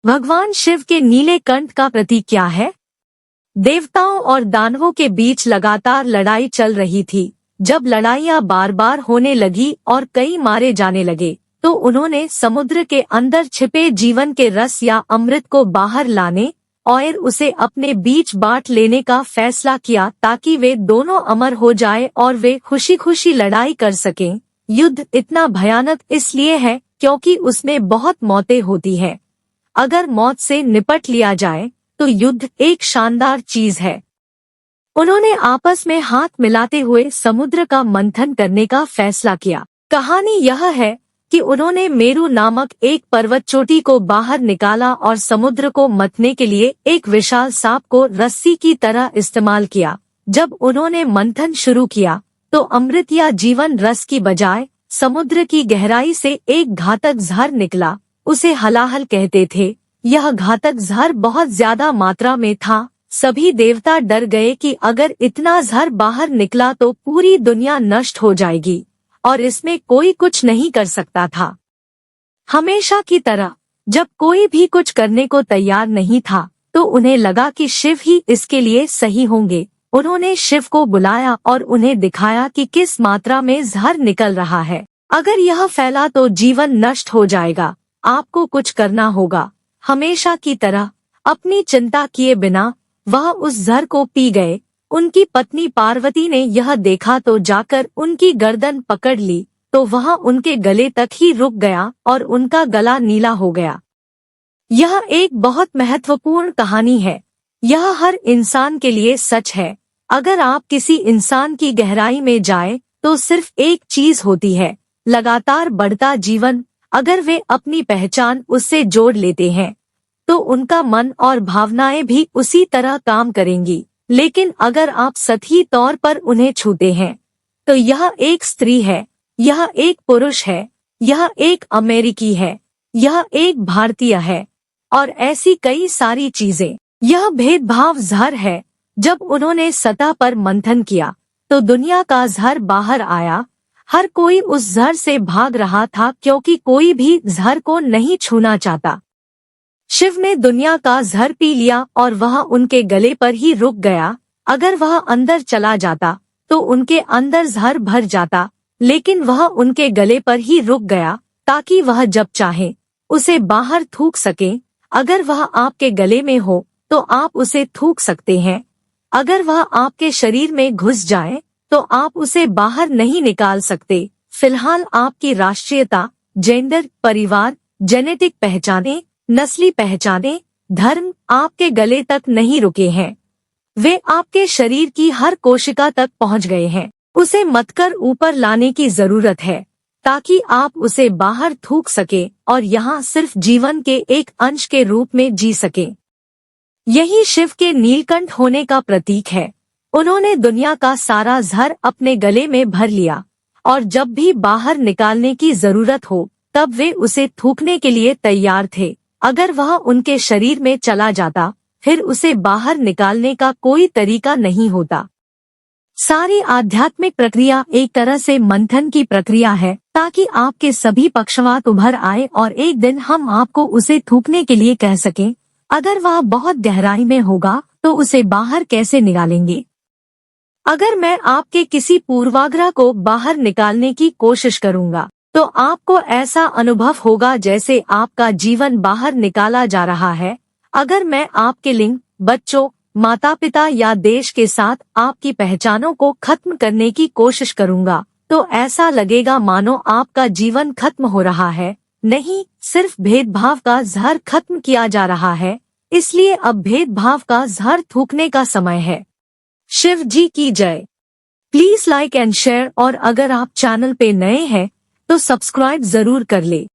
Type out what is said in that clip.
भगवान शिव के नीले कंठ का प्रतीक क्या है? देवताओं और दानवों के बीच लगातार लड़ाई चल रही थी। जब लड़ाइयाँ बार बार होने लगी और कई मारे जाने लगे, तो उन्होंने समुद्र के अंदर छिपे जीवन के रस या अमृत को बाहर लाने और उसे अपने बीच बांट लेने का फैसला किया, ताकि वे दोनों अमर हो जाए और वे खुशी खुशी लड़ाई कर सकें। युद्ध इतना भयानक इसलिए है क्योंकि उसमें बहुत मौतें होती हैं। अगर मौत से निपट लिया जाए तो युद्ध एक शानदार चीज है। उन्होंने आपस में हाथ मिलाते हुए समुद्र का मंथन करने का फैसला किया। कहानी यह है कि उन्होंने मेरु नामक एक पर्वत चोटी को बाहर निकाला और समुद्र को मथने के लिए एक विशाल सांप को रस्सी की तरह इस्तेमाल किया। जब उन्होंने मंथन शुरू किया तो अमृत या जीवन रस की बजाय समुद्र की गहराई से एक घातक जहर निकला। उसे हलाहल कहते थे। यह घातक जहर बहुत ज्यादा मात्रा में था। सभी देवता डर गए कि अगर इतना जहर बाहर निकला तो पूरी दुनिया नष्ट हो जाएगी और इसमें कोई कुछ नहीं कर सकता था। हमेशा की तरह जब कोई भी कुछ करने को तैयार नहीं था तो उन्हें लगा कि शिव ही इसके लिए सही होंगे। उन्होंने शिव को बुलाया और उन्हें दिखाया कि किस मात्रा में जहर निकल रहा है। अगर यह फैला तो जीवन नष्ट हो जाएगा। आपको कुछ करना होगा। हमेशा की तरह अपनी चिंता किए बिना वह उस जहर को पी गए। उनकी पत्नी पार्वती ने यह देखा तो जाकर उनकी गर्दन पकड़ ली, तो वह उनके गले तक ही रुक गया और उनका गला नीला हो गया। यह एक बहुत महत्वपूर्ण कहानी है। यह हर इंसान के लिए सच है। अगर आप किसी इंसान की गहराई में जाए तो सिर्फ एक चीज होती है, लगातार बढ़ता जीवन। अगर वे अपनी पहचान उससे जोड़ लेते हैं तो उनका मन और भावनाएं भी उसी तरह काम करेंगी। लेकिन अगर आप सतही तौर पर उन्हें छूते हैं तो यह एक स्त्री है, यह एक पुरुष है, यह एक अमेरिकी है, यह एक भारतीय है और ऐसी कई सारी चीजें। यह भेदभाव जहर है। जब उन्होंने सतह पर मंथन किया तो दुनिया का जहर बाहर आया। हर कोई उस जहर से भाग रहा था क्योंकि कोई भी जहर को नहीं छूना चाहता। शिव ने दुनिया का जहर पी लिया और वह उनके गले पर ही रुक गया। अगर वह अंदर चला जाता तो उनके अंदर जहर भर जाता, लेकिन वह उनके गले पर ही रुक गया ताकि वह जब चाहे उसे बाहर थूक सके। अगर वह आपके गले में हो तो आप उसे थूक सकते हैं। अगर वह आपके शरीर में घुस जाए तो आप उसे बाहर नहीं निकाल सकते। फिलहाल आपकी राष्ट्रीयता, जेंडर, परिवार, जेनेटिक पहचाने, नस्ली पहचाने, धर्म आपके गले तक नहीं रुके हैं। वे आपके शरीर की हर कोशिका तक पहुंच गए हैं। उसे मतकर ऊपर लाने की जरूरत है ताकि आप उसे बाहर थूक सके और यहाँ सिर्फ जीवन के एक अंश के रूप में जी सके। यही शिव के नीलकंठ होने का प्रतीक है। उन्होंने दुनिया का सारा जहर अपने गले में भर लिया और जब भी बाहर निकालने की जरूरत हो तब वे उसे थूकने के लिए तैयार थे। अगर वह उनके शरीर में चला जाता फिर उसे बाहर निकालने का कोई तरीका नहीं होता। सारी आध्यात्मिक प्रक्रिया एक तरह से मंथन की प्रक्रिया है ताकि आपके सभी पक्षवात उभर आए और एक दिन हम आपको उसे थूकने के लिए कह सकें। अगर वह बहुत गहराई में होगा तो उसे बाहर कैसे निकालेंगे? अगर मैं आपके किसी पूर्वाग्रह को बाहर निकालने की कोशिश करूंगा तो आपको ऐसा अनुभव होगा जैसे आपका जीवन बाहर निकाला जा रहा है। अगर मैं आपके लिंग, बच्चों, माता पिता या देश के साथ आपकी पहचानों को खत्म करने की कोशिश करूंगा तो ऐसा लगेगा मानो आपका जीवन खत्म हो रहा है। नहीं, सिर्फ भेदभाव का जहर खत्म किया जा रहा है। इसलिए अब भेदभाव का जहर थूकने का समय है। शिव जी की जय। प्लीज लाइक एंड शेयर और अगर आप चैनल पे नए हैं तो सब्सक्राइब जरूर कर ले।